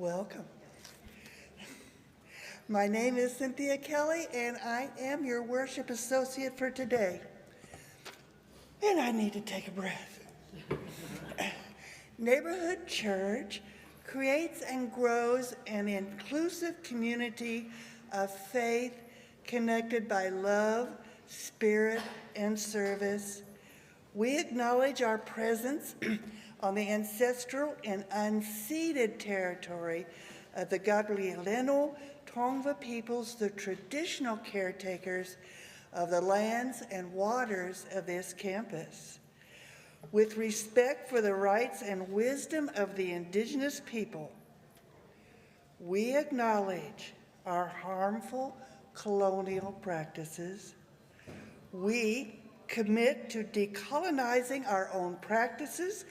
Welcome. My name is Cynthia Kelly, and I am your worship associate for today. And I need to take a breath. Neighborhood Church creates and grows an inclusive community of faith connected by love, spirit, and service. We acknowledge our presence on the ancestral and unceded territory of the Gabrielino Tongva peoples, the traditional caretakers of the lands and waters of this campus. With respect for the rights and wisdom of the indigenous people, we acknowledge our harmful colonial practices. We commit to decolonizing our own practices.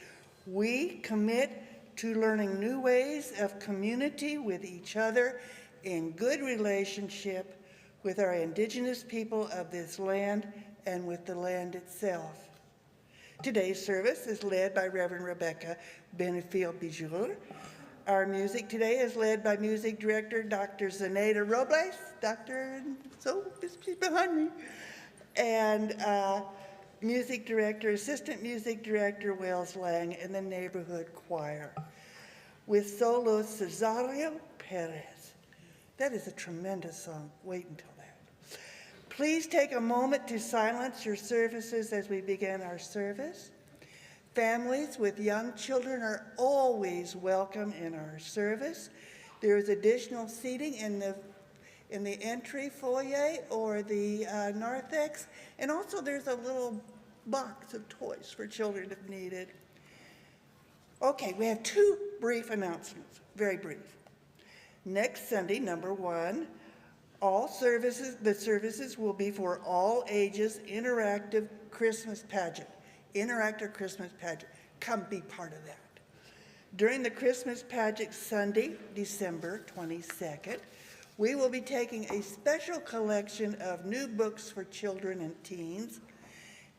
We commit to learning new ways of community with each other in good relationship with our indigenous people of this land and with the land itself. Today's service is led by Reverend Rebecca Benefiel-Bijour. Our music today is led by music director Dr. Zenaida Robles, she's behind me, and assistant music director Wells Lang in the neighborhood choir, with solo Cesario Perez. That is a tremendous song. Wait until that. Please take a moment to silence your services as we begin our service. Families with young children are always welcome in our service. There is additional seating in the entry foyer or the narthex, and also there's a little box of toys for children if needed. Okay, we have two brief announcements, very brief. Next Sunday, number 1, the services will be for all ages interactive Christmas pageant. Come be part of that. During the Christmas pageant Sunday, December 22nd, we will be taking a special collection of new books for children and teens.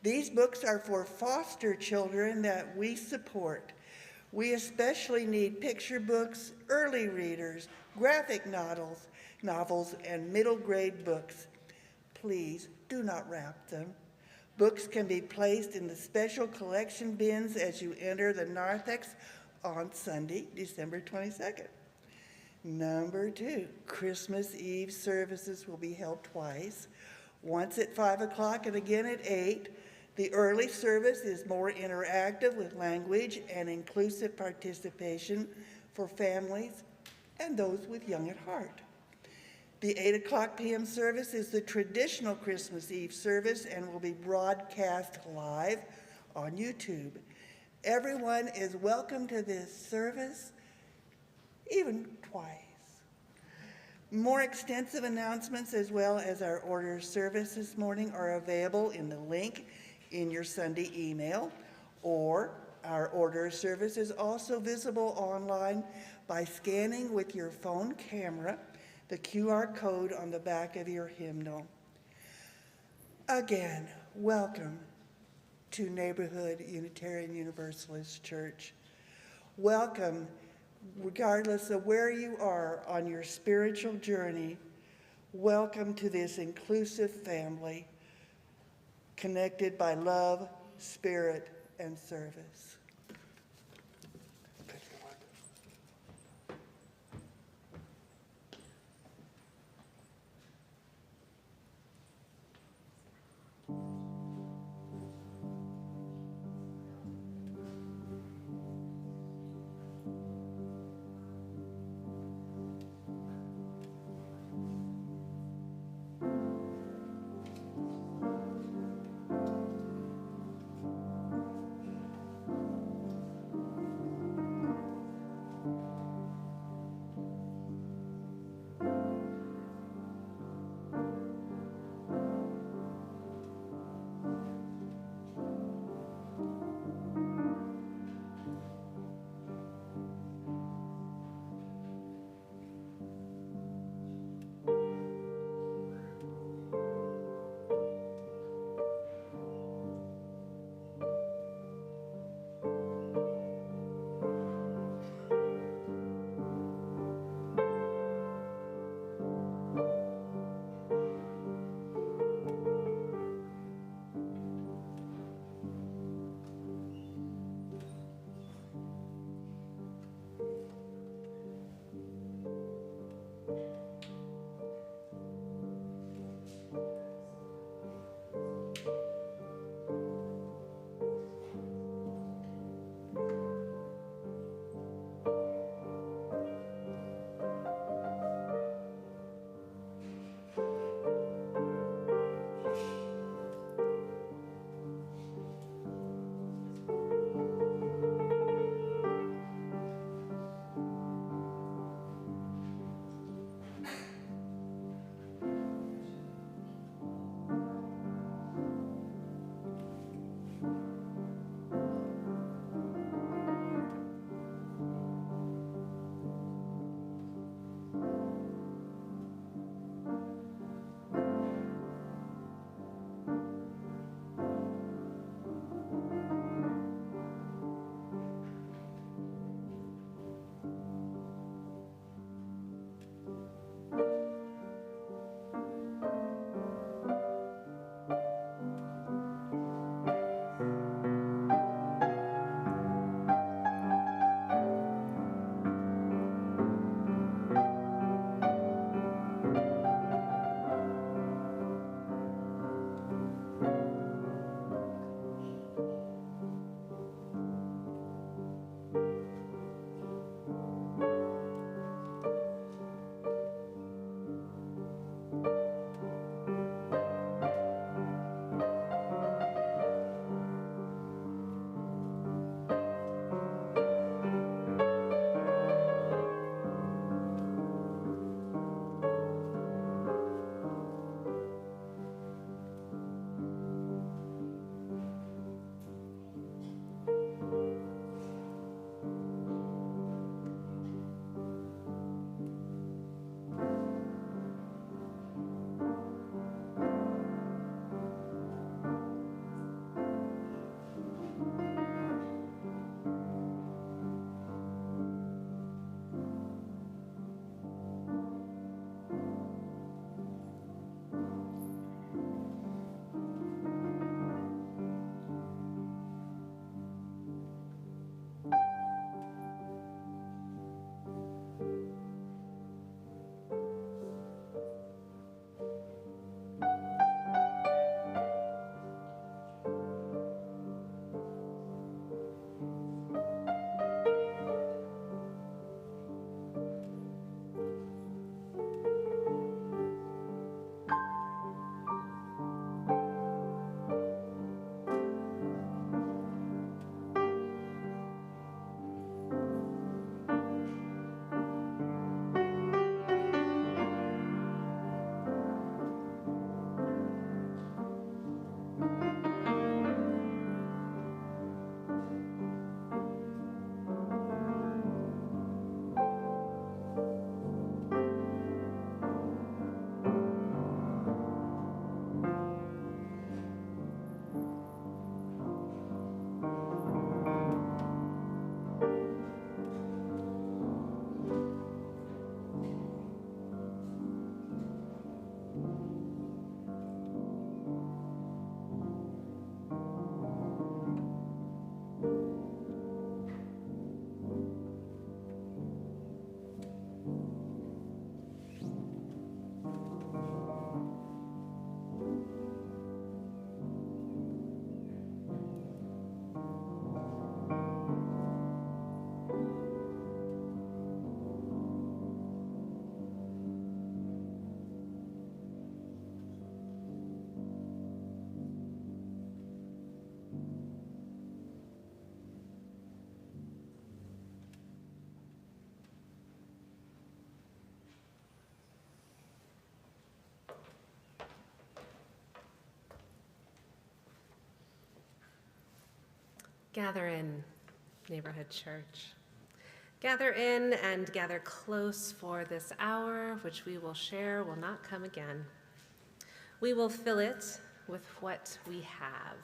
These books are for foster children that we support. We especially need picture books, early readers, graphic novels, and middle grade books. Please do not wrap them. Books can be placed in the special collection bins as you enter the narthex on Sunday, December 22nd. Number 2, Christmas Eve services will be held twice, once at 5 o'clock and again at 8. The early service is more interactive with language and inclusive participation for families and those with young at heart. The 8 o'clock p.m. service is the traditional Christmas Eve service and will be broadcast live on YouTube. Everyone is welcome to this service, even twice. More extensive announcements as well as our order service this morning are available in the link in your Sunday email, or our order service is also visible online by scanning with your phone camera the QR code on the back of your hymnal. Again, welcome to Neighborhood Unitarian Universalist Church. Welcome, regardless of where you are on your spiritual journey. Welcome to this inclusive family connected by love, spirit, and service. Gather in, neighborhood church. Gather in and gather close, for this hour which we will share will not come again. We will fill it with what we have,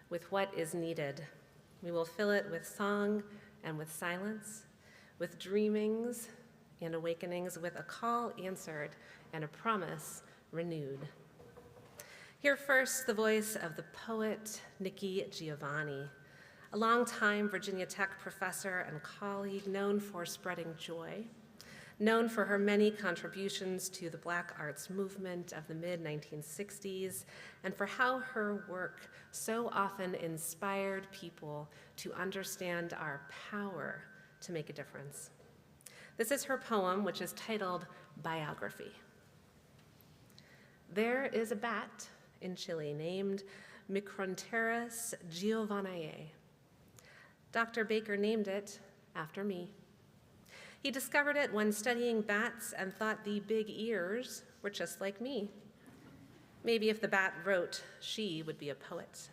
with what is needed. We will fill it with song and with silence, with dreamings and awakenings, with a call answered and a promise renewed. Hear first the voice of the poet Nikki Giovanni, a longtime Virginia Tech professor and colleague known for spreading joy, known for her many contributions to the Black arts movement of the mid-1960s, and for how her work so often inspired people to understand our power to make a difference. This is her poem, which is titled Biography. There is a bat in Chile named Micronterus giovanniae. Dr. Baker named it after me. He discovered it when studying bats and thought the big ears were just like me. Maybe if the bat wrote, she would be a poet.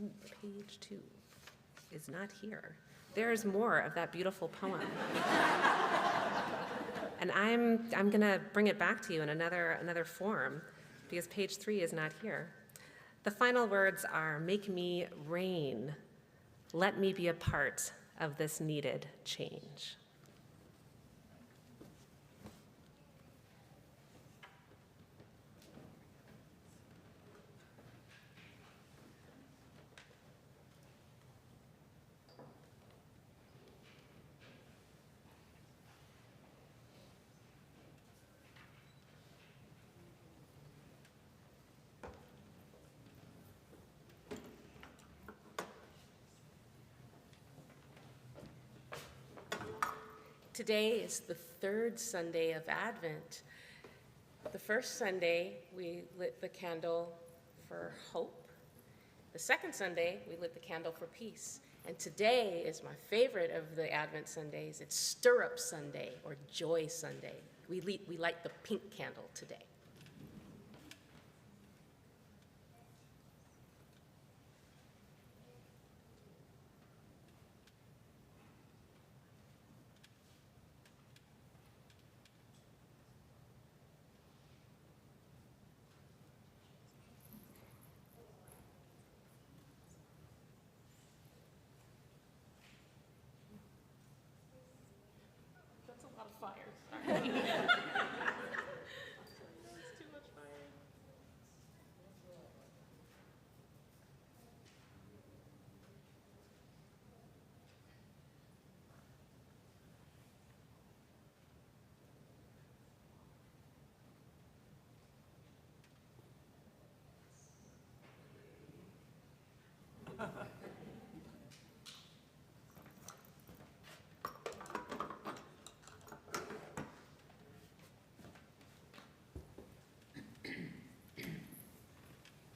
Ooh, page 2 is not here. There's more of that beautiful poem. And I'm gonna bring it back to you in another form, because page 3 is not here. The final words are, make me rain. Let me be a part of this needed change. Today is the third Sunday of Advent. The first Sunday, we lit the candle for hope. The second Sunday, we lit the candle for peace. And today is my favorite of the Advent Sundays. It's Stir-Up Sunday, or Joy Sunday. We light the pink candle today. That's a lot of fire. Sorry. It's too much fire.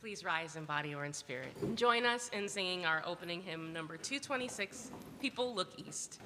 Please rise in body or in spirit. Join us in singing our opening hymn, number 226, People Look East.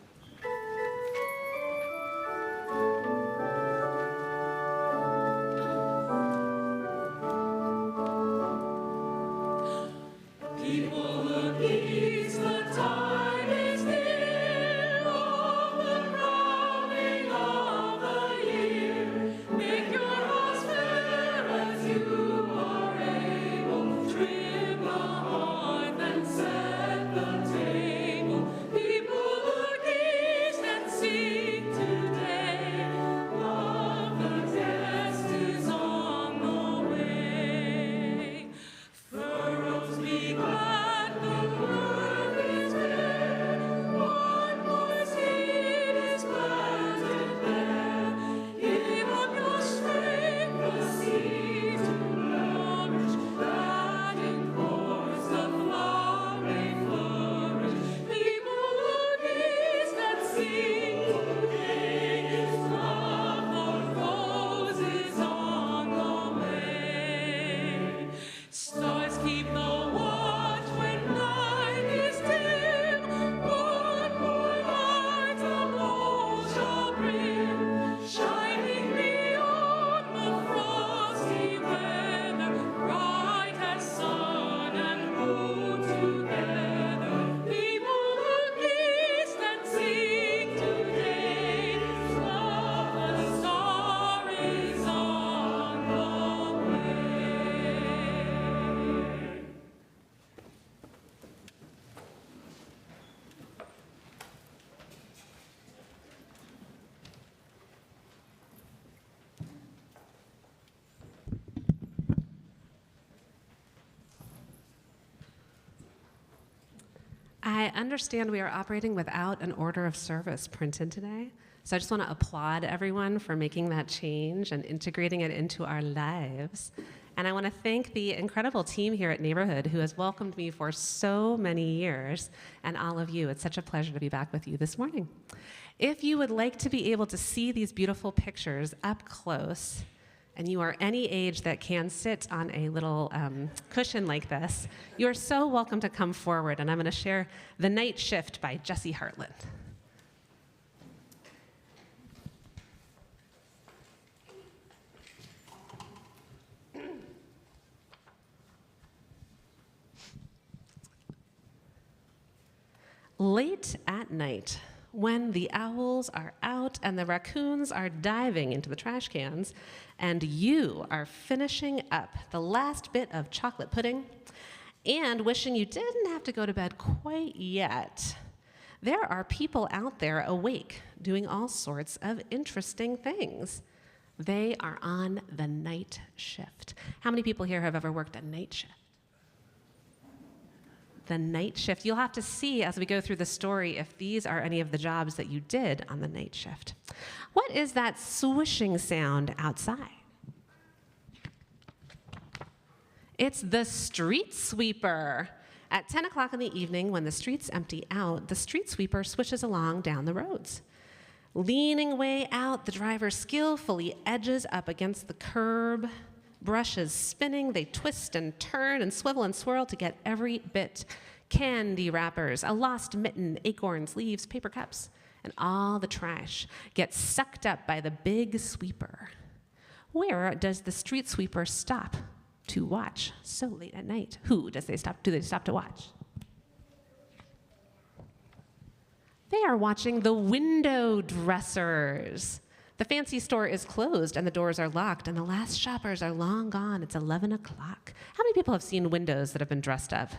People look east, the time is near, of the crowning of the year. Make your house fair as you are able, trim the hearth and set the table. People look east. I understand we are operating without an order of service printed today. So I just want to applaud everyone for making that change and integrating it into our lives. And I want to thank the incredible team here at Neighborhood who has welcomed me for so many years, and all of you. It's such a pleasure to be back with you this morning. If you would like to be able to see these beautiful pictures up close, and you are any age that can sit on a little cushion like this, you are so welcome to come forward, and I'm going to share The Night Shift by Jesse Hartland. Late at night, when the owls are out and the raccoons are diving into the trash cans, and you are finishing up the last bit of chocolate pudding and wishing you didn't have to go to bed quite yet, there are people out there awake doing all sorts of interesting things. They are on the night shift. How many people here have ever worked a night shift? The night shift. You'll have to see as we go through the story if these are any of the jobs that you did on the night shift. What is that swishing sound outside? It's the street sweeper. At 10 o'clock in the evening, when the streets empty out, the street sweeper swishes along down the roads. Leaning way out, the driver skillfully edges up against the curb. Brushes spinning, they twist and turn and swivel and swirl to get every bit. Candy wrappers, a lost mitten, acorns, leaves, paper cups, and all the trash gets sucked up by the big sweeper. Where does the street sweeper stop to watch so late at night? Who do they stop to watch? They are watching the window dressers. The fancy store is closed and the doors are locked and the last shoppers are long gone. It's 11 o'clock. How many people have seen windows that have been dressed up?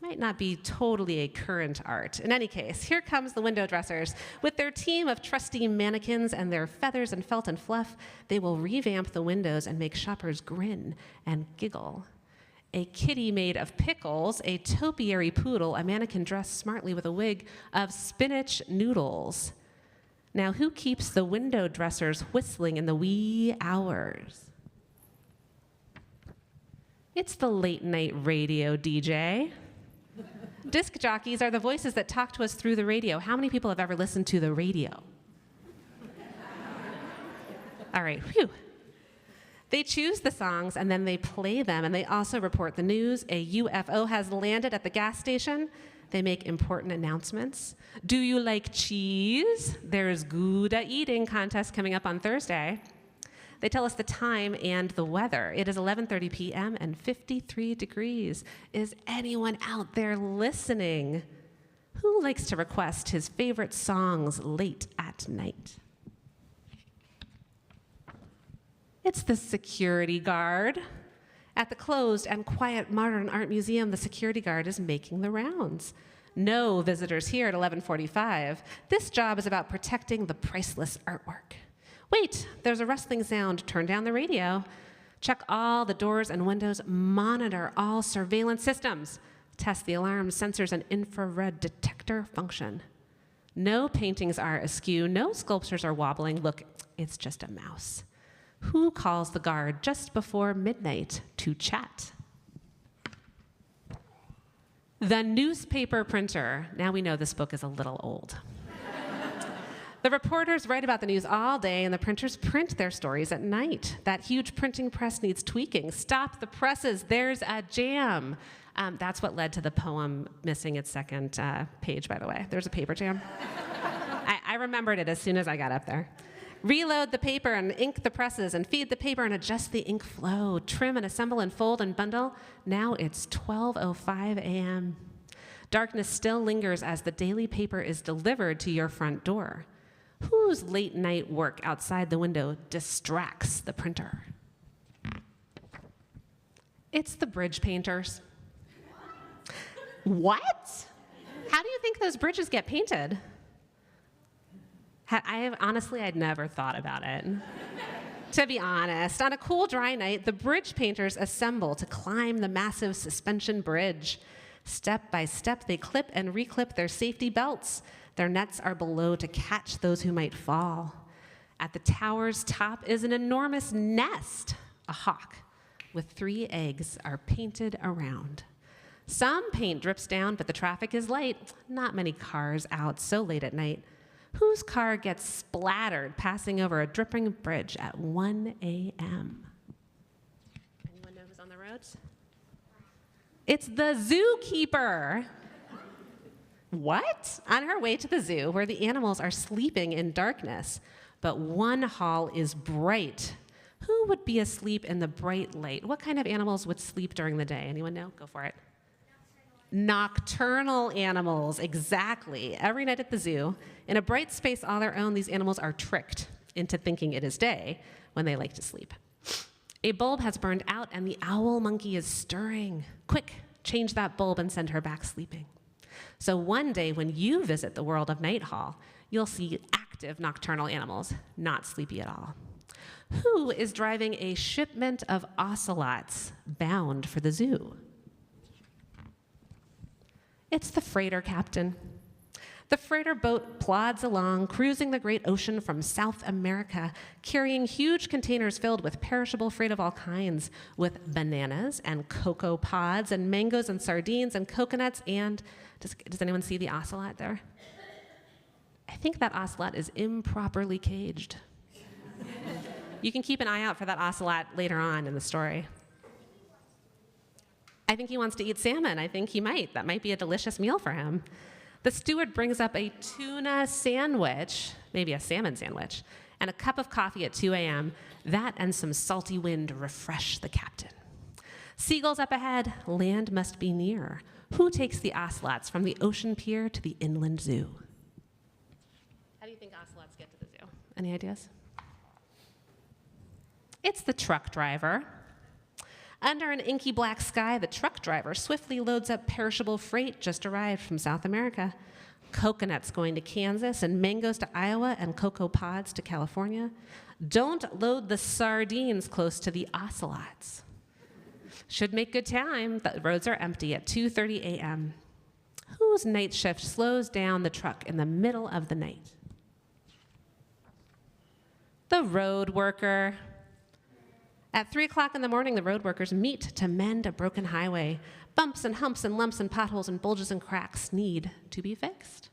Might not be totally a current art. In any case, here comes the window dressers. With their team of trusty mannequins and their feathers and felt and fluff, they will revamp the windows and make shoppers grin and giggle. A kitty made of pickles, a topiary poodle, a mannequin dressed smartly with a wig of spinach noodles. Now, who keeps the window dressers whistling in the wee hours? It's the late night radio DJ. Disc jockeys are the voices that talk to us through the radio. How many people have ever listened to the radio? All right, phew. They choose the songs and then they play them, and they also report the news. A UFO has landed at the gas station. They make important announcements. Do you like cheese? There's Gouda eating contest coming up on Thursday. They tell us the time and the weather. It is 11:30 p.m. and 53 degrees. Is anyone out there listening? Who likes to request his favorite songs late at night? It's the security guard. At the closed and quiet Modern Art Museum, the security guard is making the rounds. No visitors here at 11:45. This job is about protecting the priceless artwork. Wait, there's a rustling sound. Turn down the radio. Check all the doors and windows. Monitor all surveillance systems. Test the alarms, sensors, and infrared detector function. No paintings are askew. No sculptures are wobbling. Look, it's just a mouse. Who calls the guard just before midnight to chat? The newspaper printer. Now we know this book is a little old. The reporters write about the news all day, and the printers print their stories at night. That huge printing press needs tweaking. Stop the presses. There's a jam. That's what led to the poem missing its second page, by the way. There's a paper jam. I remembered it as soon as I got up there. Reload the paper and ink the presses and feed the paper and adjust the ink flow. Trim and assemble and fold and bundle. Now it's 12:05 a.m. Darkness still lingers as the daily paper is delivered to your front door. Whose late night work outside the window distracts the printer? It's the bridge painters. What? How do you think those bridges get painted? I'd never thought about it. To be honest, on a cool, dry night, the bridge painters assemble to climb the massive suspension bridge. Step by step, they clip and reclip their safety belts. Their nets are below to catch those who might fall. At the tower's top is an enormous nest. A hawk with 3 eggs are painted around. Some paint drips down, but the traffic is light. Not many cars out so late at night. Whose car gets splattered passing over a dripping bridge at 1 a.m.? Anyone know who's on the roads? It's the zookeeper. What? On her way to the zoo, where the animals are sleeping in darkness, but one hall is bright. Who would be asleep in the bright light? What kind of animals would sleep during the day? Anyone know? Go for it. Nocturnal animals, exactly. Every night at the zoo, in a bright space all their own, these animals are tricked into thinking it is day when they like to sleep. A bulb has burned out and the owl monkey is stirring. Quick, change that bulb and send her back sleeping. So one day when you visit the world of Night Hall, you'll see active nocturnal animals, not sleepy at all. Who is driving a shipment of ocelots bound for the zoo? It's the freighter captain. The freighter boat plods along, cruising the great ocean from South America, carrying huge containers filled with perishable freight of all kinds, with bananas and cocoa pods and mangoes and sardines and coconuts and, does anyone see the ocelot there? I think that ocelot is improperly caged. You can keep an eye out for that ocelot later on in the story. I think he wants to eat salmon. I think he might. That might be a delicious meal for him. The steward brings up a tuna sandwich, maybe a salmon sandwich, and a cup of coffee at 2 a.m. That and some salty wind refresh the captain. Seagulls up ahead, land must be near. Who takes the ocelots from the ocean pier to the inland zoo? How do you think ocelots get to the zoo? Any ideas? It's the truck driver. Under an inky black sky, the truck driver swiftly loads up perishable freight just arrived from South America. Coconuts going to Kansas and mangoes to Iowa and cocoa pods to California. Don't load the sardines close to the ocelots. Should make good time. The roads are empty at 2:30 a.m. Whose night shift slows down the truck in the middle of the night? The road worker. At 3 o'clock in the morning, the road workers meet to mend a broken highway. Bumps and humps and lumps and potholes and bulges and cracks need to be fixed.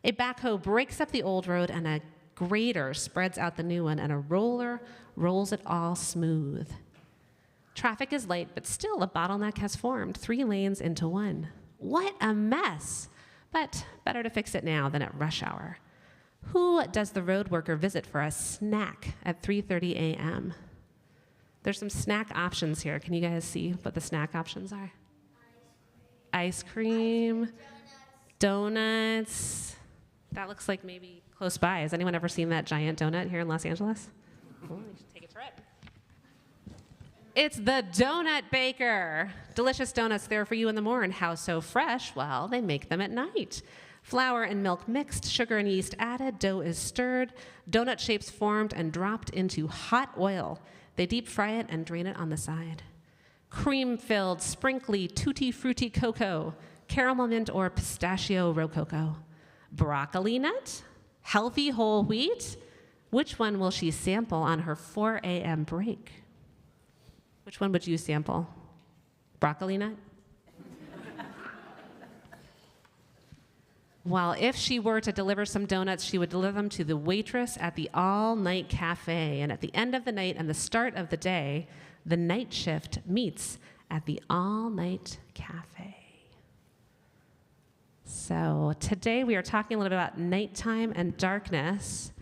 A backhoe breaks up the old road and a grader spreads out the new one and a roller rolls it all smooth. Traffic is light, but still a bottleneck has formed, 3 lanes into 1. What a mess! But better to fix it now than at rush hour. Who does the road worker visit for a snack at 3:30 a.m.? There's some snack options here. Can you guys see what the snack options are? Ice cream, donuts. That looks like maybe close by. Has anyone ever seen that giant donut here in Los Angeles? Oh, you should take a trip. It's the donut baker. Delicious donuts there for you in the morning. How so fresh? Well, they make them at night. Flour and milk mixed, sugar and yeast added, dough is stirred, donut shapes formed and dropped into hot oil. They deep fry it and drain it on the side. Cream-filled, sprinkly, tutti-frutti cocoa, caramel mint or pistachio rococo. Broccoli nut, healthy whole wheat. Which one will she sample on her 4 a.m. break? Which one would you sample? Broccoli nut? Well, if she were to deliver some donuts, she would deliver them to the waitress at the all-night cafe. And at the end of the night and the start of the day, the night shift meets at the all-night cafe. So today we are talking a little bit about nighttime and darkness.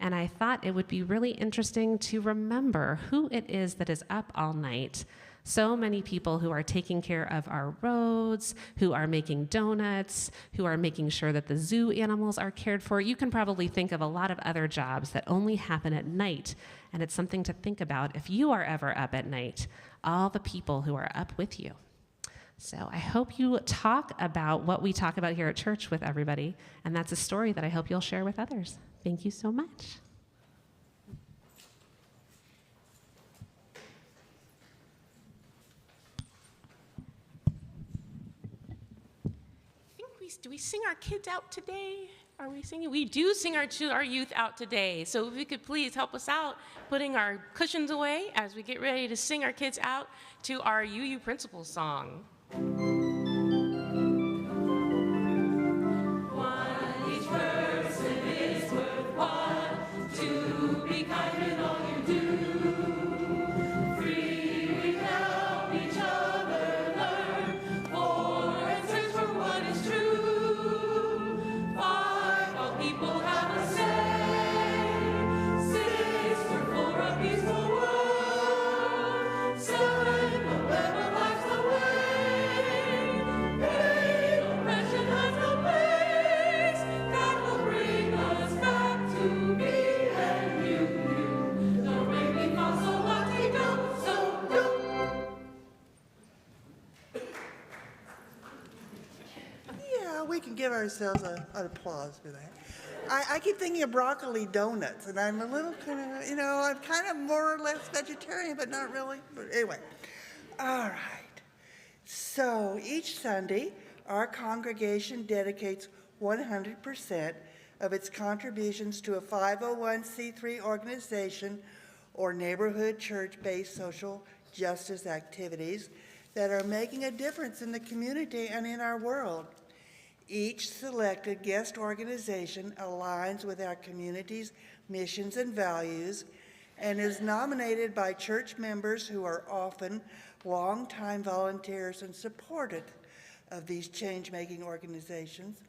And I thought it would be really interesting to remember who it is that is up all night. So many people who are taking care of our roads, who are making donuts, who are making sure that the zoo animals are cared for. You can probably think of a lot of other jobs that only happen at night, and it's something to think about if you are ever up at night, all the people who are up with you. So I hope you talk about what we talk about here at church with everybody, and that's a story that I hope you'll share with others. Thank you so much. do we sing our kids out today? Are we singing? We do sing our youth out today. So if you could please help us out putting our cushions away as we get ready to sing our kids out to our UU Principal song. Yeah, we can give ourselves an applause for that. I keep thinking of broccoli donuts, and I'm a little kind of, I'm kind of more or less vegetarian, but not really. But anyway, all right. So each Sunday, our congregation dedicates 100% of its contributions to a 501c3 organization or neighborhood church-based social justice activities that are making a difference in the community and in our world. Each selected guest organization aligns with our community's missions and values and is nominated by church members who are often longtime volunteers and supportive of these change-making organizations.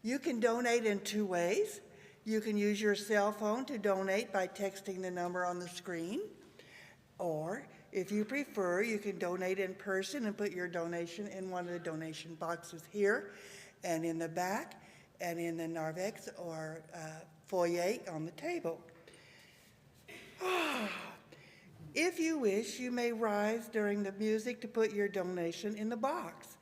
You can donate in two ways. You can use your cell phone to donate by texting the number on the screen, or if you prefer, you can donate in person and put your donation in one of the donation boxes here and in the back and in the narthex or foyer on the table. If you wish, you may rise during the music to put your donation in the box.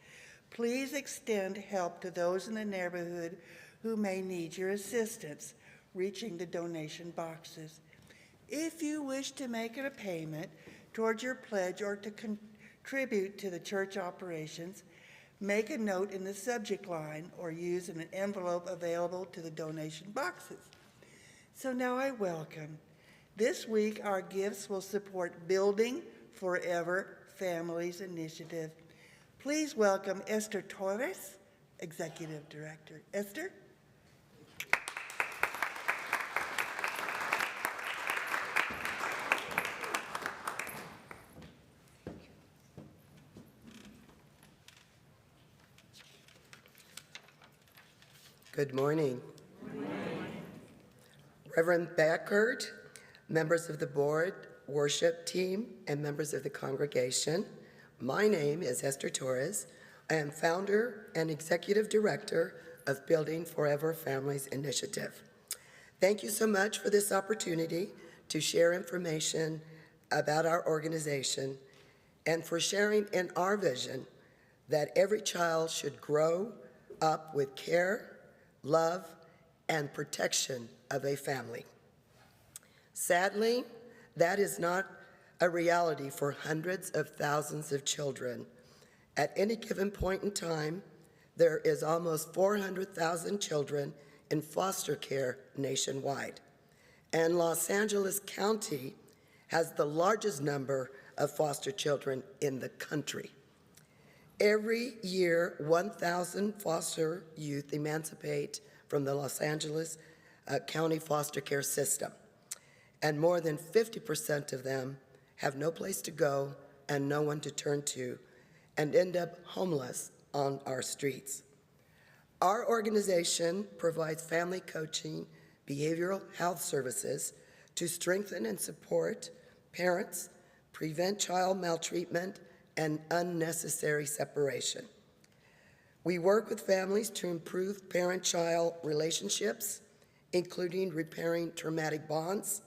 Please extend help to those in the neighborhood who may need your assistance reaching the donation boxes. If you wish to make a payment towards your pledge or to contribute to the church operations, make a note in the subject line or use an envelope available to the donation boxes. So now I welcome. This week, our gifts will support Building Forever Families Initiative. Please welcome Esther Torres, Executive Director. Esther? Good morning. Good morning. Reverend Beckert, members of the board, worship team, and members of the congregation, my name is Esther Torres. I am founder and executive director of Building Forever Families Initiative. Thank you so much for this opportunity to share information about our organization and for sharing in our vision that every child should grow up with care, love, and protection of a family. Sadly, that is not a reality for hundreds of thousands of children. At any given point in time, there is almost 400,000 children in foster care nationwide. And Los Angeles County has the largest number of foster children in the country. Every year, 1,000 foster youth emancipate from the Los Angeles County foster care system. And more than 50% of them have no place to go and no one to turn to and end up homeless on our streets. Our organization provides family coaching, behavioral health services to strengthen and support parents, prevent child maltreatment, and unnecessary separation. We work with families to improve parent-child relationships, including repairing traumatic bonds,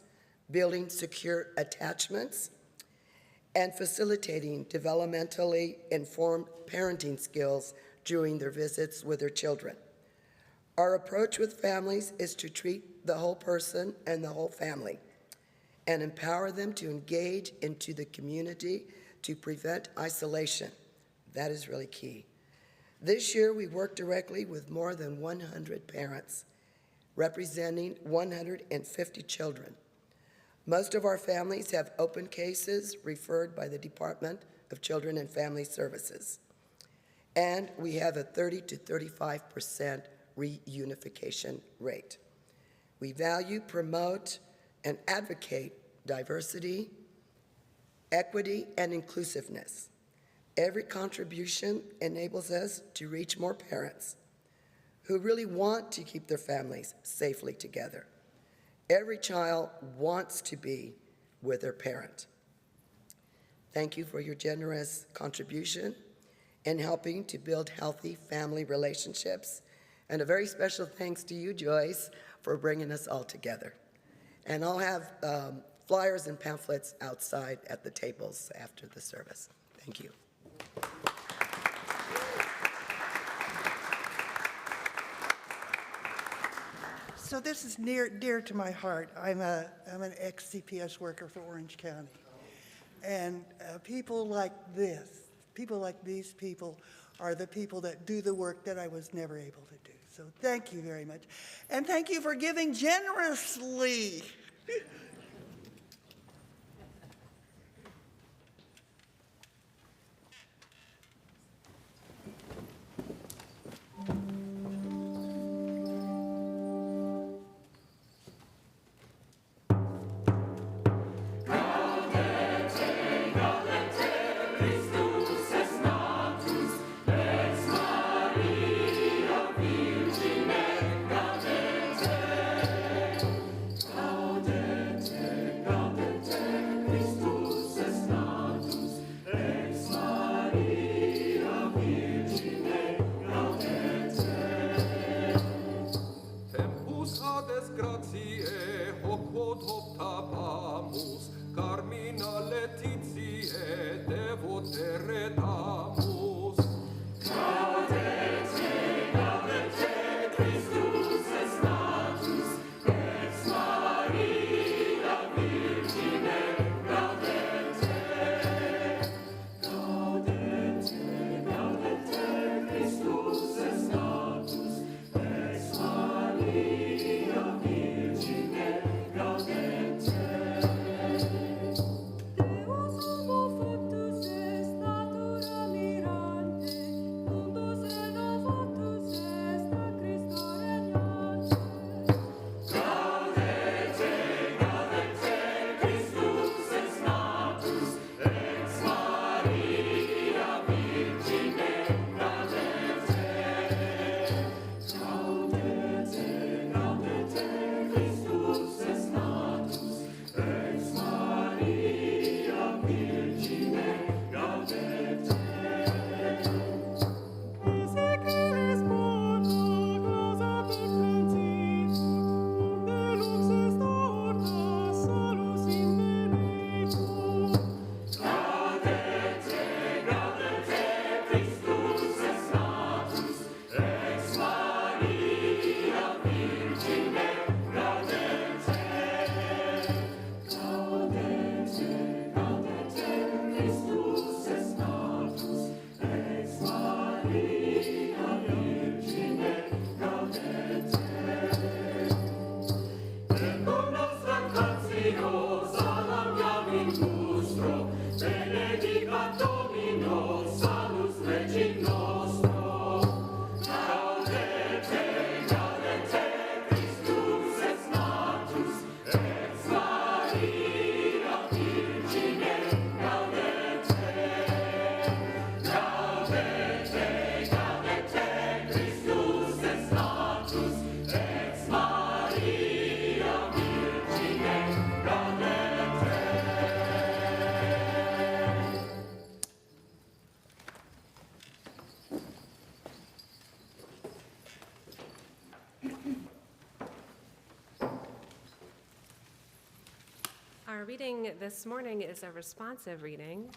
building secure attachments, and facilitating developmentally informed parenting skills during their visits with their children. Our approach with families is to treat the whole person and the whole family and empower them to engage into the community to prevent isolation. That is really key. This year, we worked directly with more than 100 parents, representing 150 children. Most of our families have open cases referred by the Department of Children and Family Services, and we have a 30 to 35% reunification rate. We value, promote, and advocate diversity, equity, and inclusiveness. Every contribution enables us to reach more parents who really want to keep their families safely together. Every child wants to be with their parent. Thank you for your generous contribution in helping to build healthy family relationships. And a very special thanks to you, Joyce, for bringing us all together. And I'll have flyers and pamphlets outside at the tables after the service. Thank you. So this is dear to my heart. I'm an ex-CPS worker for Orange County. And people like these people are the people that do the work that I was never able to do. So thank you very much. And thank you for giving generously. Our reading this morning is a responsive reading.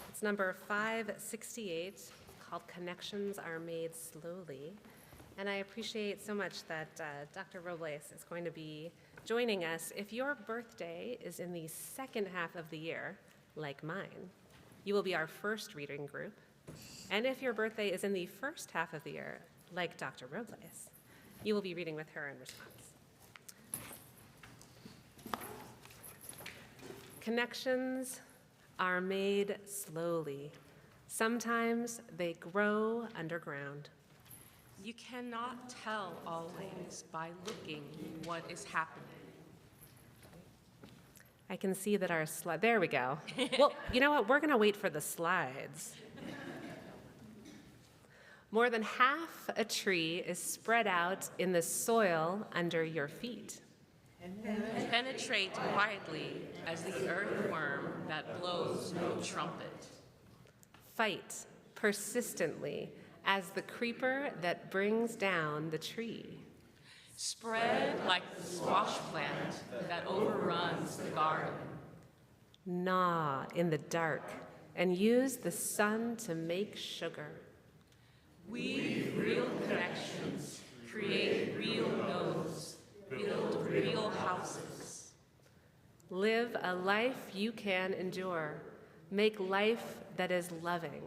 It's number 568, called Connections Are Made Slowly. And I appreciate so much that Dr. Robles is going to be joining us. If your birthday is in the second half of the year, like mine, you will be our first reading group. And if your birthday is in the first half of the year, like Dr. Robles, you will be reading with her in response. Connections are made slowly. Sometimes they grow underground. You cannot tell always by looking what is happening. I can see that our slide, there we go. Well, you know what? We're going to wait for the slides. More than half a tree is spread out in the soil under your feet. Penetrate quietly as the earthworm that blows no trumpet. Fight persistently as the creeper that brings down the tree. Spread like the squash plant that overruns the garden. Gnaw in the dark and use the sun to make sugar. Weave real connections, create real nodes, build real houses. Live a life you can endure. Make life that is loving.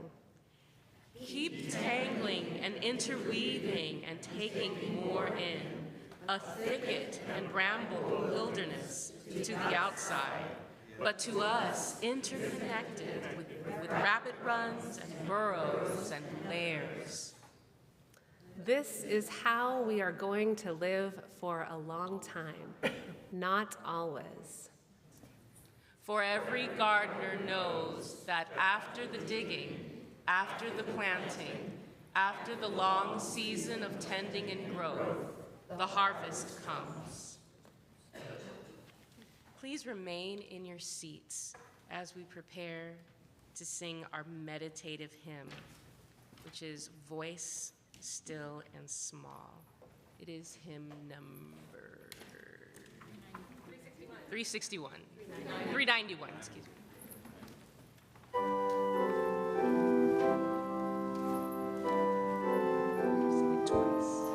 Keep tangling and interweaving and taking more in, a thicket and bramble wilderness to the outside, but to us interconnected with rabbit runs and burrows and lairs. This is how we are going to live for a long time, not always. For every gardener knows that after the digging, after the planting, after the long season of tending and growth, the harvest comes. Please remain in your seats as we prepare to sing our meditative hymn, which is Voice Still and Small. It is hymn number 361. 391, excuse me. Sing it twice.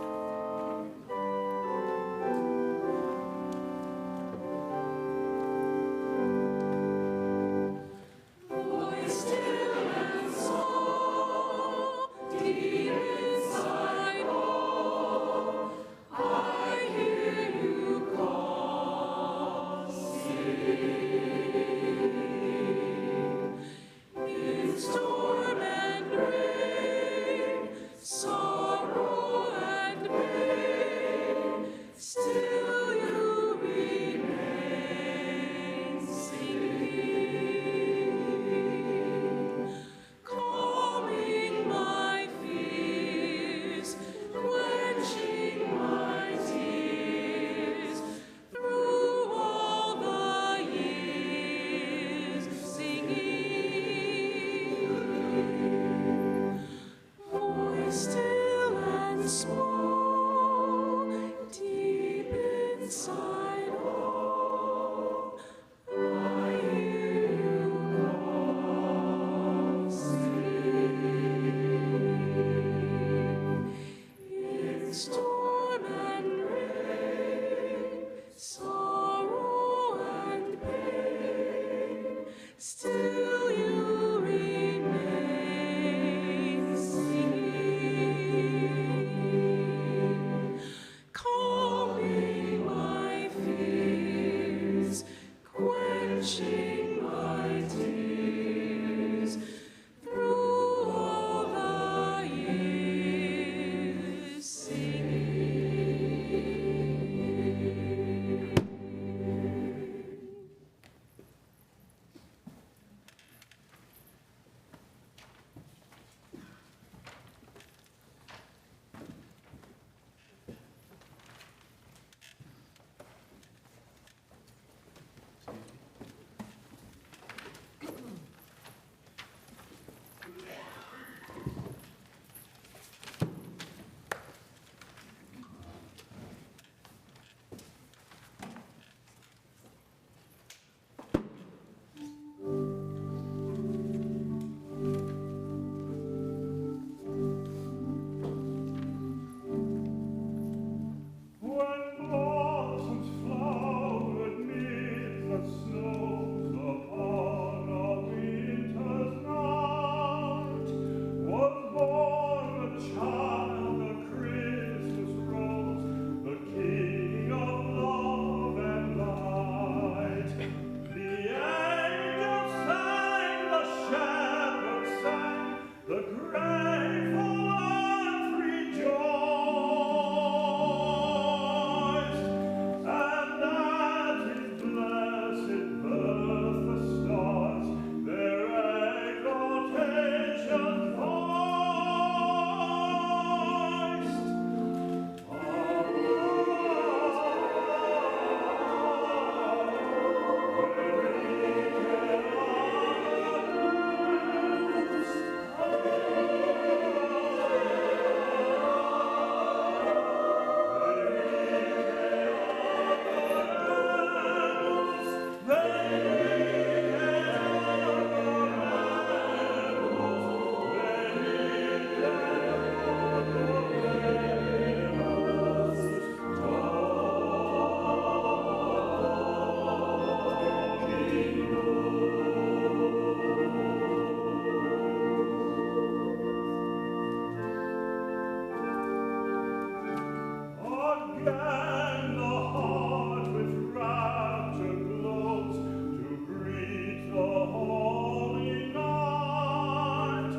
again the heart with rapture glows to greet the holy night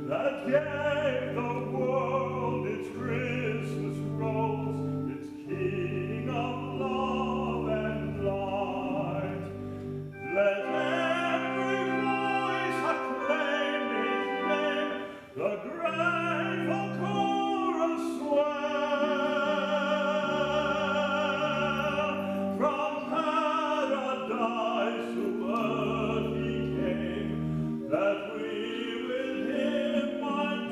that gave the world its Christmas rose, its King of love and light. Let every voice acclaim his name, the grateful chorus swell. From paradise to earth he came, that we with him might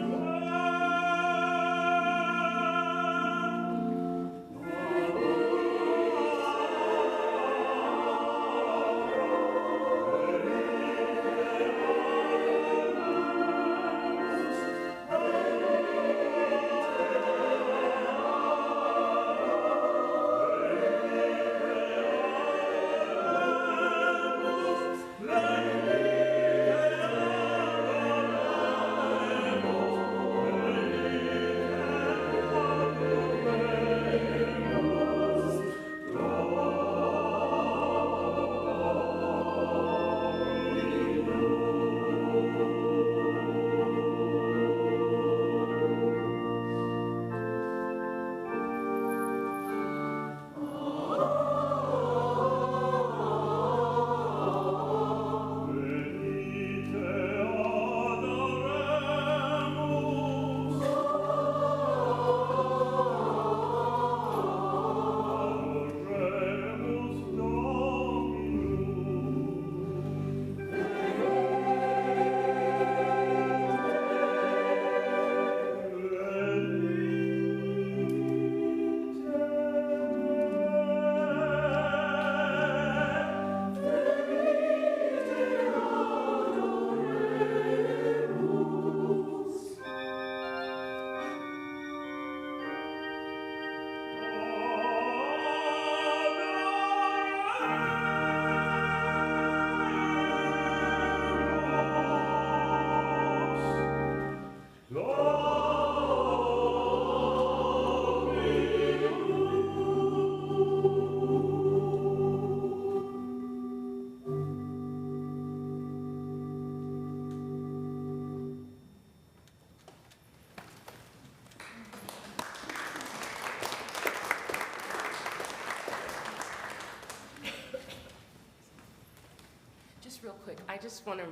Just real quick, I just want to,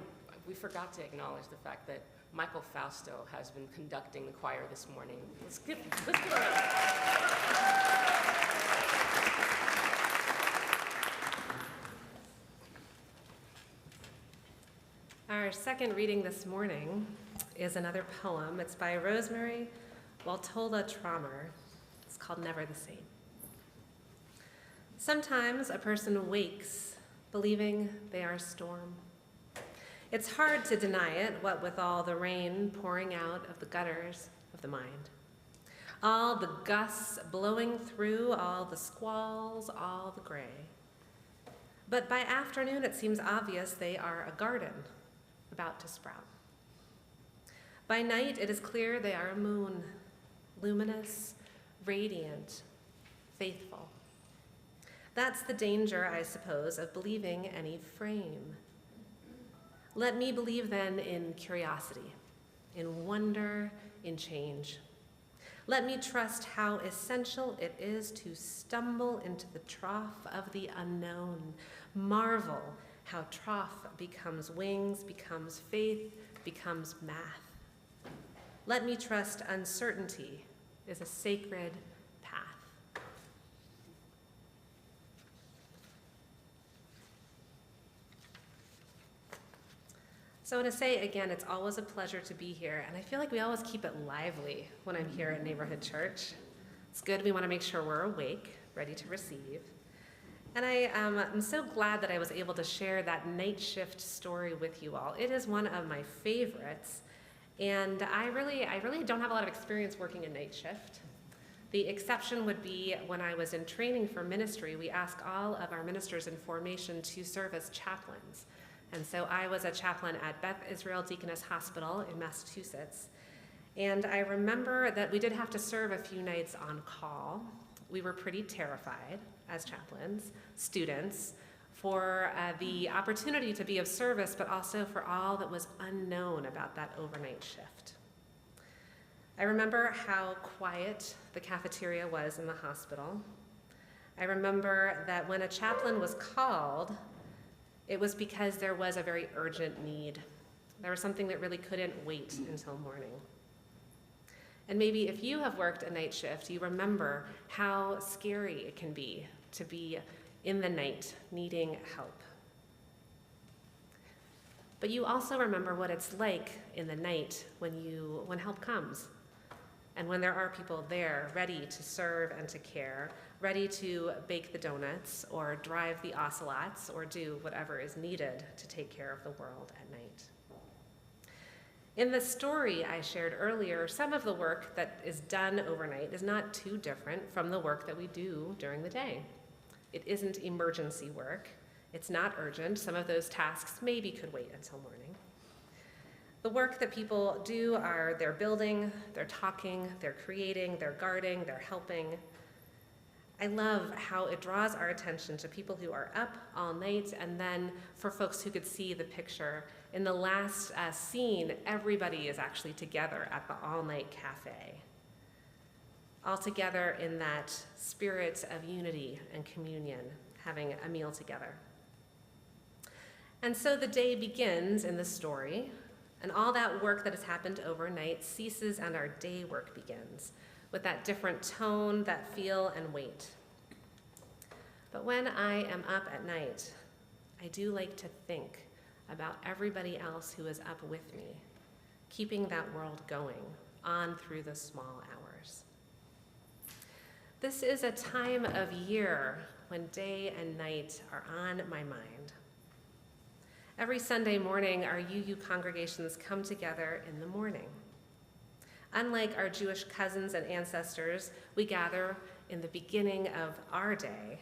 we forgot to acknowledge the fact that Michael Fausto has been conducting the choir this morning. Let's give a round. Our second reading this morning is another poem. It's by Rosemary Waltola Trommer. It's called Never the Same. Sometimes a person wakes believing they are a storm. It's hard to deny it, what with all the rain pouring out of the gutters of the mind. All the gusts blowing through, all the squalls, all the gray. But by afternoon it seems obvious they are a garden about to sprout. By night it is clear they are a moon, luminous, radiant, faithful. That's the danger, I suppose, of believing any frame. Let me believe then in curiosity, in wonder, in change. Let me trust how essential it is to stumble into the trough of the unknown. Marvel how trough becomes wings, becomes faith, becomes math. Let me trust uncertainty is a sacred path. So I want to say again, it's always a pleasure to be here, and I feel like we always keep it lively when I'm here at Neighborhood Church. It's good, we want to make sure we're awake, ready to receive. And I'm so glad that I was able to share that night shift story with you all. It is one of my favorites, and I really don't have a lot of experience working a night shift. The exception would be when I was in training for ministry, we asked all of our ministers in formation to serve as chaplains. And so I was a chaplain at Beth Israel Deaconess Hospital in Massachusetts. And I remember that we did have to serve a few nights on call. we were pretty terrified as chaplains, students, for the opportunity to be of service, but also for all that was unknown about that overnight shift. I remember how quiet the cafeteria was in the hospital. I remember that when a chaplain was called, it was because there was a very urgent need. There was something that really couldn't wait until morning. And maybe if you have worked a night shift, you remember how scary it can be to be in the night needing help. But you also remember what it's like in the night when help comes. And when there are people there ready to serve and to care, ready to bake the donuts or drive the ocelots or do whatever is needed to take care of the world at night. In the story I shared earlier, some of the work that is done overnight is not too different from the work that we do during the day. It isn't emergency work. It's not urgent. Some of those tasks maybe could wait until morning. The work that people do are they're building, they're talking, they're creating, they're guarding, they're helping. I love how it draws our attention to people who are up all night, and then for folks who could see the picture, in the last scene, everybody is actually together at the all-night cafe, all together in that spirit of unity and communion, having a meal together. And so the day begins in the story, and all that work that has happened overnight ceases and our day work begins, with that different tone, that feel, and weight. But when I am up at night, I do like to think about everybody else who is up with me, keeping that world going on through the small hours. This is a time of year when day and night are on my mind. Every Sunday morning, our UU congregations come together in the morning. Unlike our Jewish cousins and ancestors, we gather in the beginning of our day,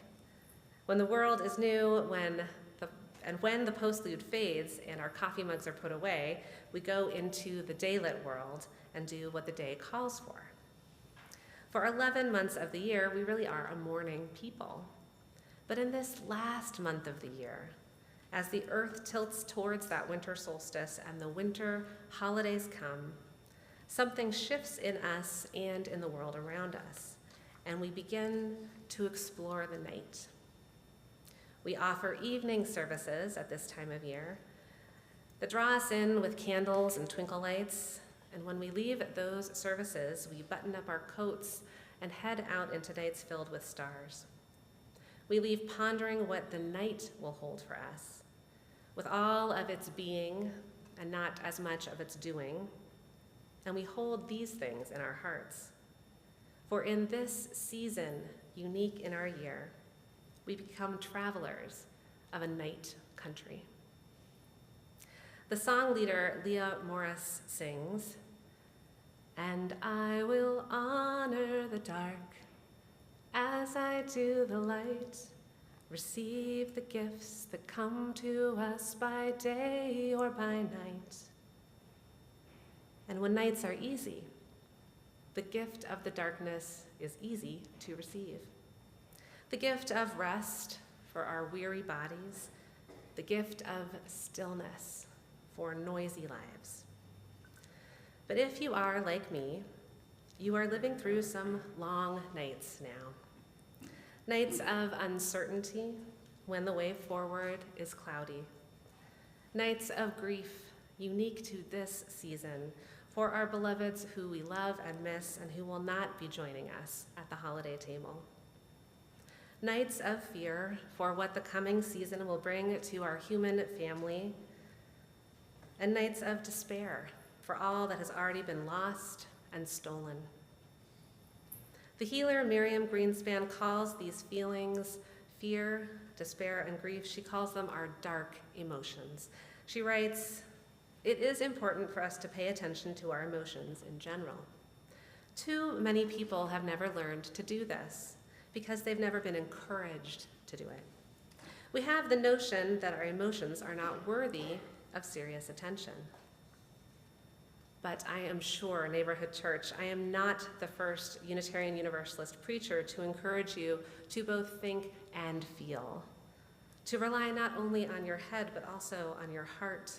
when the world is new, when the postlude fades and our coffee mugs are put away, we go into the daylit world and do what the day calls for. For 11 months of the year, we really are a morning people. But in this last month of the year, as the earth tilts towards that winter solstice and the winter holidays come, something shifts in us and in the world around us, and we begin to explore the night. We offer evening services at this time of year that draw us in with candles and twinkle lights, and when we leave those services, we button up our coats and head out into nights filled with stars. We leave pondering what the night will hold for us, with all of its being and not as much of its doing, and we hold these things in our hearts. For in this season, unique in our year, we become travelers of a night country. The song leader, Leah Morris, sings, "And I will honor the dark as I do the light, receive the gifts that come to us by day or by night. And when nights are easy, the gift of the darkness is easy to receive. The gift of rest for our weary bodies, the gift of stillness for noisy lives. But if you are like me, you are living through some long nights now. Nights of uncertainty when the way forward is cloudy. Nights of grief unique to this season for our beloveds who we love and miss and who will not be joining us at the holiday table. Nights of fear for what the coming season will bring to our human family, and nights of despair for all that has already been lost and stolen. The healer Miriam Greenspan calls these feelings, fear, despair, and grief, she calls them our dark emotions. She writes, "It is important for us to pay attention to our emotions in general. Too many people have never learned to do this because they've never been encouraged to do it. We have the notion that our emotions are not worthy of serious attention. But I am sure, Neighborhood Church, I am not the first Unitarian Universalist preacher to encourage you to both think and feel, to rely not only on your head, but also on your heart.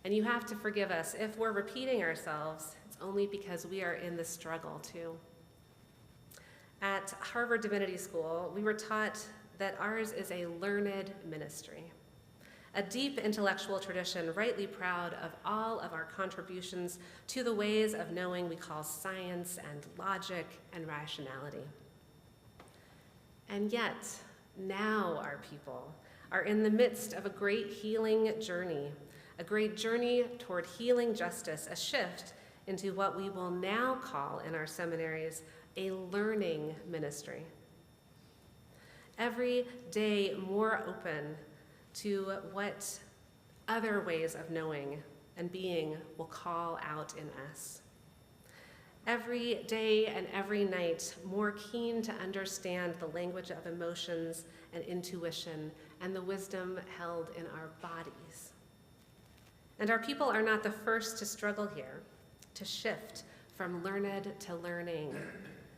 And you have to forgive us if we're repeating ourselves. It's only because we are in the struggle too. At Harvard Divinity School, we were taught that ours is a learned ministry, a deep intellectual tradition rightly proud of all of our contributions to the ways of knowing we call science and logic and rationality. And yet, now our people are in the midst of a great healing journey, a great journey toward healing justice, a shift into what we will now call in our seminaries a learning ministry. Every day more open to what other ways of knowing and being will call out in us. Every day and every night more keen to understand the language of emotions and intuition and the wisdom held in our bodies. And our people are not the first to struggle here, to shift from learned to learning,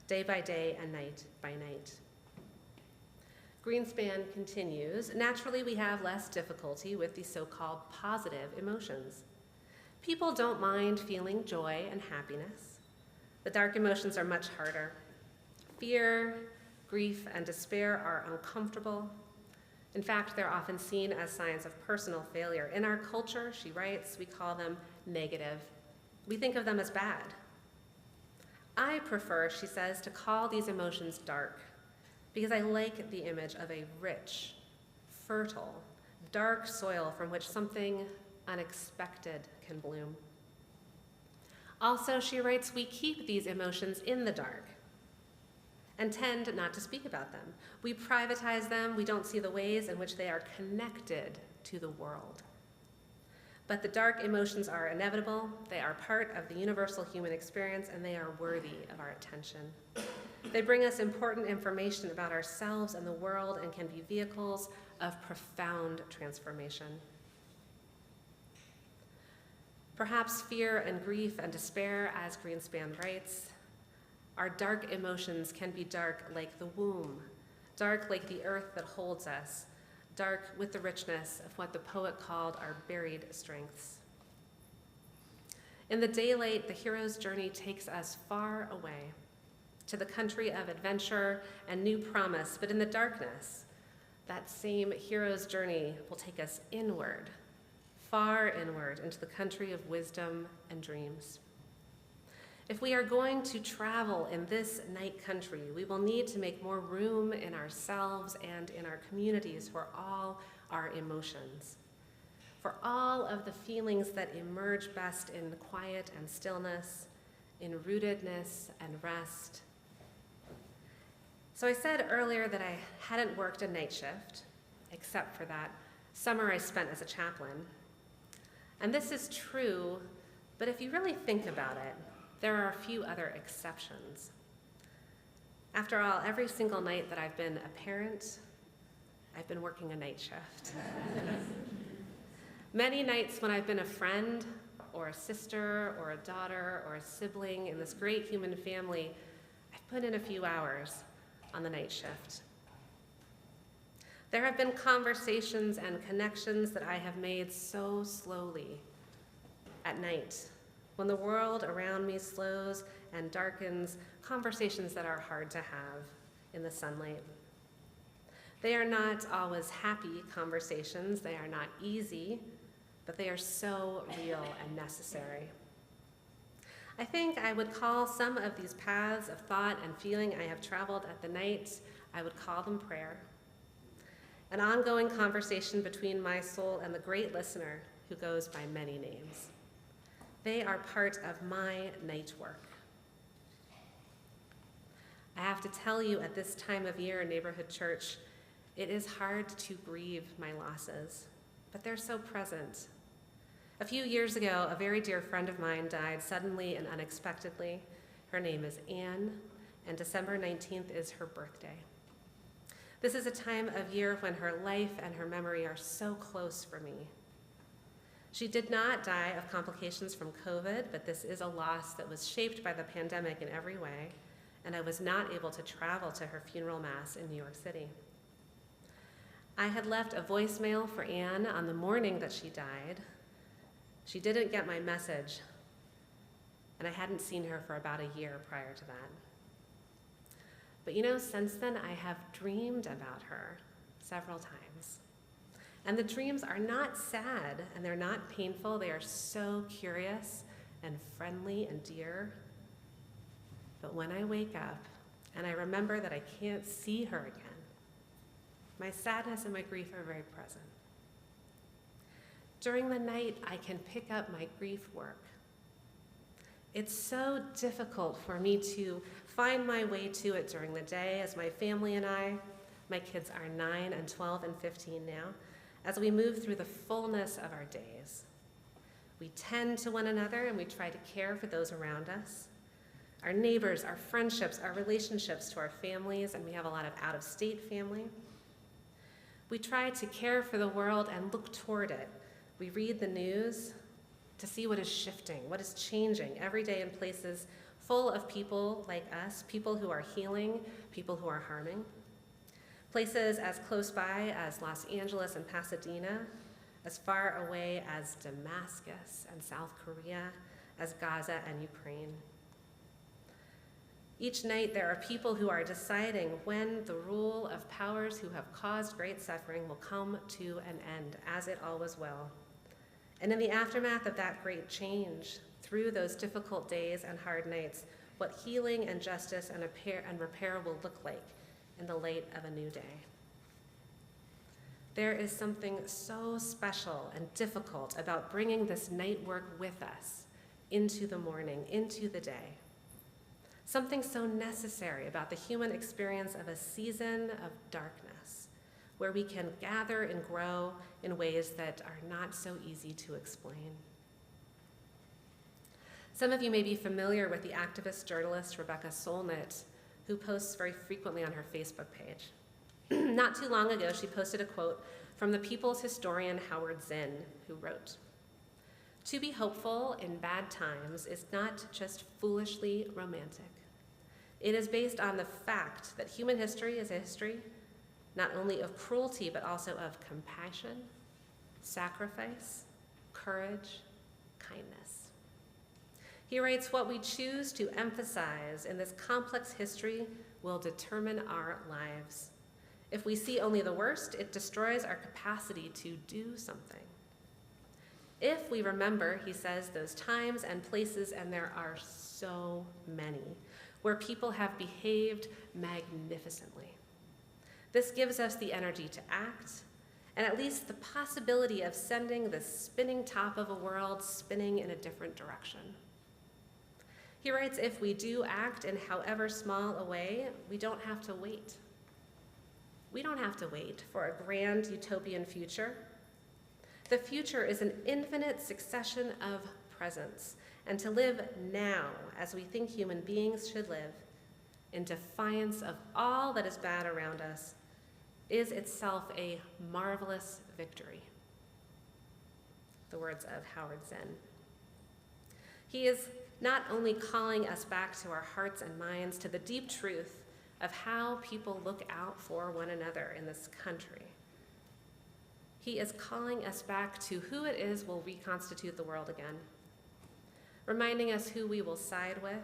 day by day and night by night. Greenspan continues, naturally we have less difficulty with the so-called positive emotions. People don't mind feeling joy and happiness. The dark emotions are much harder. Fear, grief, and despair are uncomfortable. In fact, they're often seen as signs of personal failure. In our culture, she writes, we call them negative. We think of them as bad. I prefer, she says, to call these emotions dark, because I like the image of a rich, fertile, dark soil from which something unexpected can bloom. Also, she writes, we keep these emotions in the dark and tend not to speak about them. We privatize them. We don't see the ways in which they are connected to the world. But the dark emotions are inevitable. They are part of the universal human experience, and they are worthy of our attention. They bring us important information about ourselves and the world and can be vehicles of profound transformation. Perhaps fear and grief and despair, as Greenspan writes, our dark emotions can be dark like the womb, dark like the earth that holds us, dark with the richness of what the poet called our buried strengths. In the daylight, the hero's journey takes us far away to the country of adventure and new promise, but in the darkness, that same hero's journey will take us inward, far inward into the country of wisdom and dreams. If we are going to travel in this night country, we will need to make more room in ourselves and in our communities for all our emotions, for all of the feelings that emerge best in quiet and stillness, in rootedness and rest. So I said earlier that I hadn't worked a night shift, except for that summer I spent as a chaplain. And this is true, but if you really think about it, there are a few other exceptions. After all, every single night that I've been a parent, I've been working a night shift. Many nights when I've been a friend or a sister or a daughter or a sibling in this great human family, I've put in a few hours on the night shift. There have been conversations and connections that I have made so slowly at night, when the world around me slows and darkens, conversations that are hard to have in the sunlight. They are not always happy conversations. They are not easy, but they are so real and necessary. I think I would call some of these paths of thought and feeling I have traveled at the night, I would call them prayer. An ongoing conversation between my soul and the great listener who goes by many names. They are part of my night work. I have to tell you, at this time of year in Neighborhood Church, it is hard to grieve my losses, but they're so present. A few years ago, a very dear friend of mine died suddenly and unexpectedly. Her name is Anne, and December 19th is her birthday. This is a time of year when her life and her memory are so close for me. She did not die of complications from COVID, but this is a loss that was shaped by the pandemic in every way, and I was not able to travel to her funeral mass in New York City. I had left a voicemail for Anne on the morning that she died. She didn't get my message, and I hadn't seen her for about a year prior to that. But since then, I have dreamed about her several times. And the dreams are not sad, and they're not painful. They are so curious and friendly and dear. But when I wake up and I remember that I can't see her again, my sadness and my grief are very present. During the night, I can pick up my grief work. It's so difficult for me to find my way to it during the day as my family and I, my kids are 9 and 12 and 15 now, as we move through the fullness of our days. We tend to one another and we try to care for those around us. Our neighbors, our friendships, our relationships to our families, and we have a lot of out-of-state family. We try to care for the world and look toward it. We read the news to see what is shifting, what is changing every day in places full of people like us, people who are healing, people who are harming. Places as close by as Los Angeles and Pasadena, as far away as Damascus and South Korea, as Gaza and Ukraine. Each night there are people who are deciding when the rule of powers who have caused great suffering will come to an end, as it always will. And in the aftermath of that great change, through those difficult days and hard nights, what healing and justice and repair will look like in the light of a new day. There is something so special and difficult about bringing this night work with us into the morning, into the day. Something so necessary about the human experience of a season of darkness, where we can gather and grow in ways that are not so easy to explain. Some of you may be familiar with the activist journalist Rebecca Solnit, who posts very frequently on her Facebook page. Not too long ago, she posted a quote from the people's historian Howard Zinn, who wrote, "To be hopeful in bad times is not just foolishly romantic. It is based on the fact that human history is a history not only of cruelty, but also of compassion, sacrifice, courage, kindness." He writes, "What we choose to emphasize in this complex history will determine our lives. If we see only the worst, it destroys our capacity to do something. If we remember," he says, "those times and places, and there are so many, where people have behaved magnificently, this gives us the energy to act, and at least the possibility of sending the spinning top of a world spinning in a different direction." He writes, "If we do act in however small a way, we don't have to wait. We don't have to wait for a grand utopian future. The future is an infinite succession of presents, and to live now as we think human beings should live, in defiance of all that is bad around us, is itself a marvelous victory." The words of Howard Zinn. He is not only calling us back to our hearts and minds, to the deep truth of how people look out for one another in this country. He is calling us back to who it is will reconstitute the world again, reminding us who we will side with,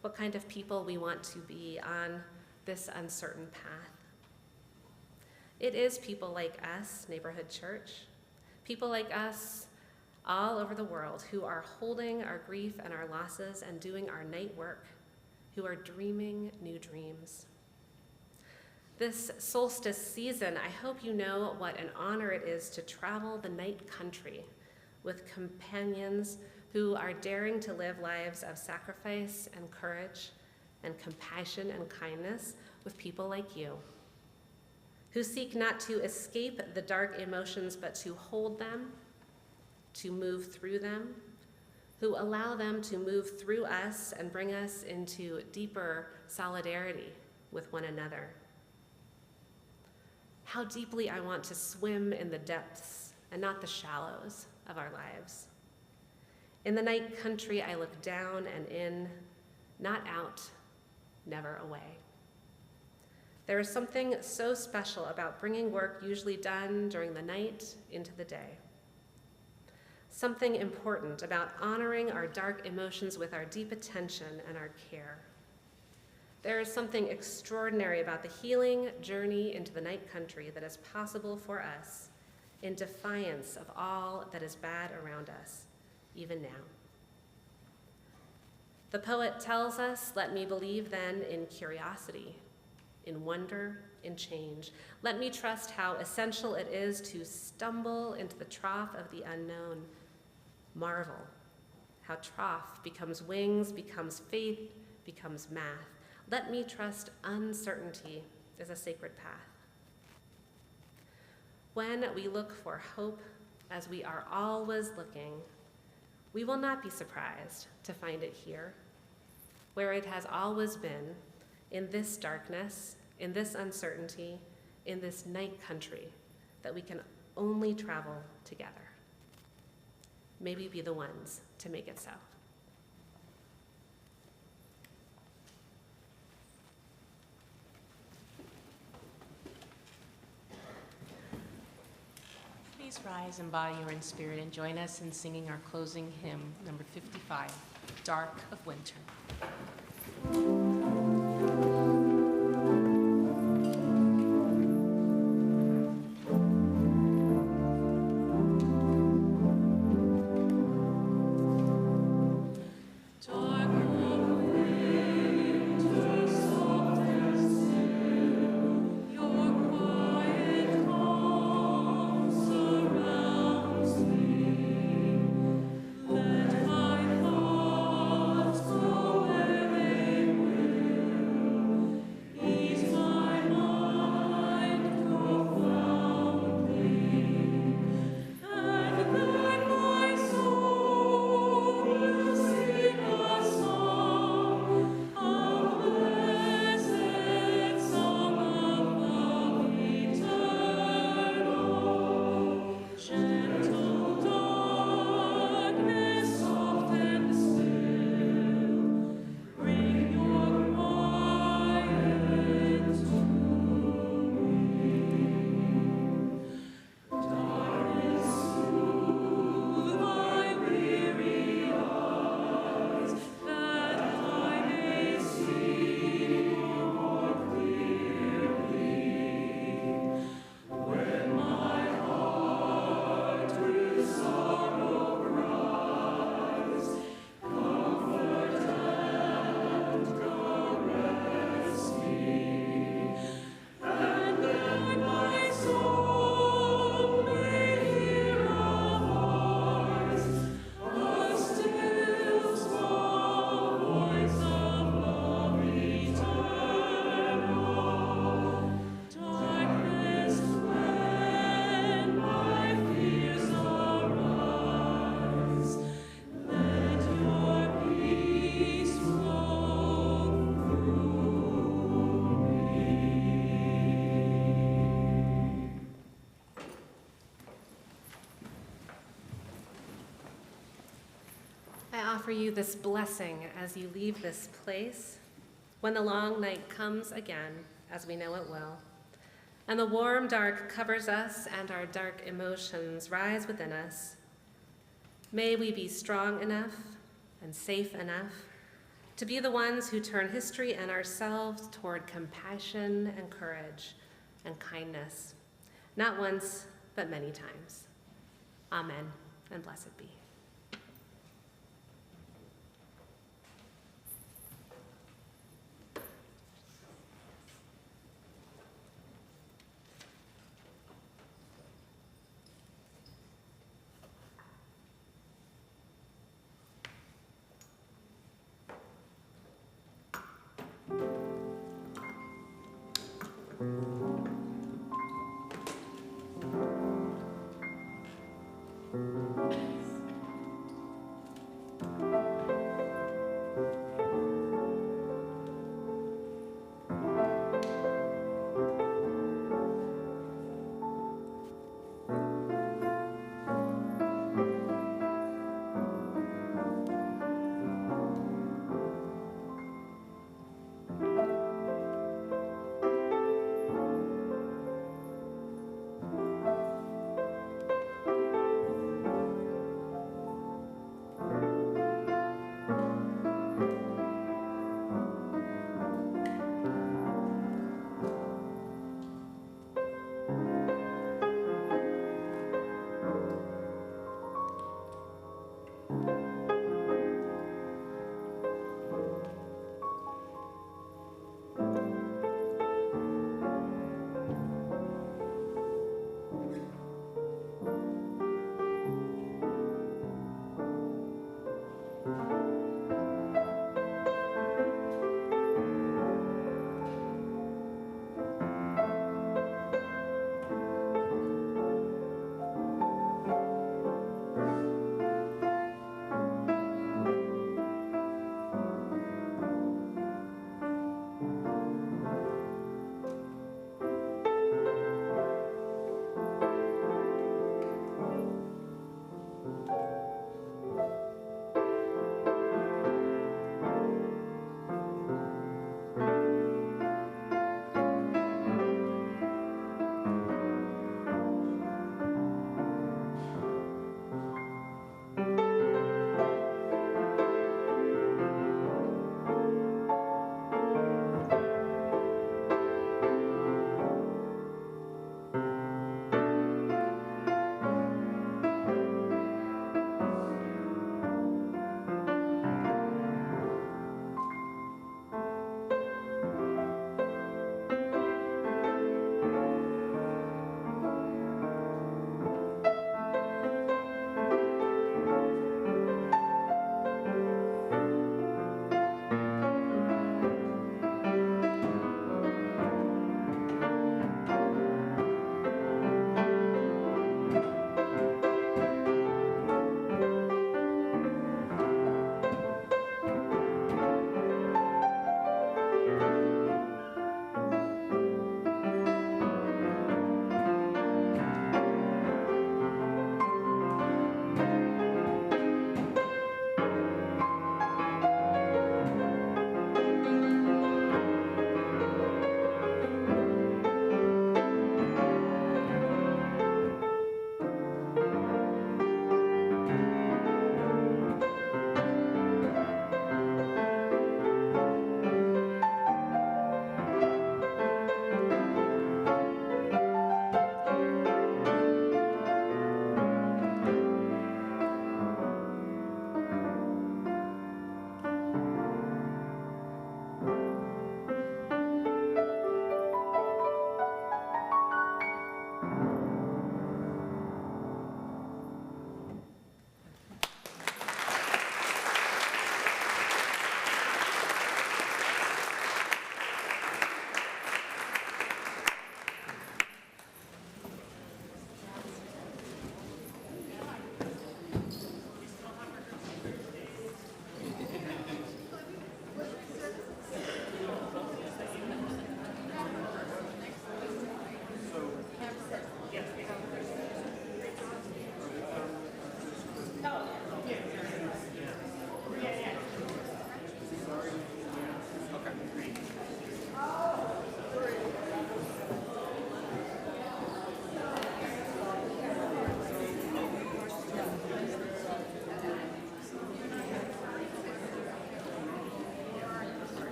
what kind of people we want to be on this uncertain path. It is people like us, Neighborhood Church, people like us all over the world who are holding our grief and our losses and doing our night work, who are dreaming new dreams. This solstice season, I hope you know what an honor it is to travel the night country with companions who are daring to live lives of sacrifice and courage and compassion and kindness with people like you, who seek not to escape the dark emotions, but to hold them, to move through them, who allow them to move through us and bring us into deeper solidarity with one another. How deeply I want to swim in the depths and not the shallows of our lives. In the night country, I look down and in, not out, never away. There is something so special about bringing work usually done during the night into the day. Something important about honoring our dark emotions with our deep attention and our care. There is something extraordinary about the healing journey into the night country that is possible for us in defiance of all that is bad around us, even now. The poet tells us, let me believe then in curiosity, in wonder, in change. Let me trust how essential it is to stumble into the trough of the unknown. Marvel how trough becomes wings, becomes faith, becomes math. Let me trust uncertainty is a sacred path. When we look for hope, as we are always looking, we will not be surprised to find it here, where it has always been, in this darkness, in this uncertainty, in this night country that we can only travel together. May we be the ones to make it so. Please rise in body or in spirit and join us in singing our closing hymn, number 55, Dark of Winter. Offer you this blessing as you leave this place, when the long night comes again, as we know it will, and the warm dark covers us and our dark emotions rise within us. May we be strong enough and safe enough to be the ones who turn history and ourselves toward compassion and courage and kindness, not once, but many times. Amen, and blessed be.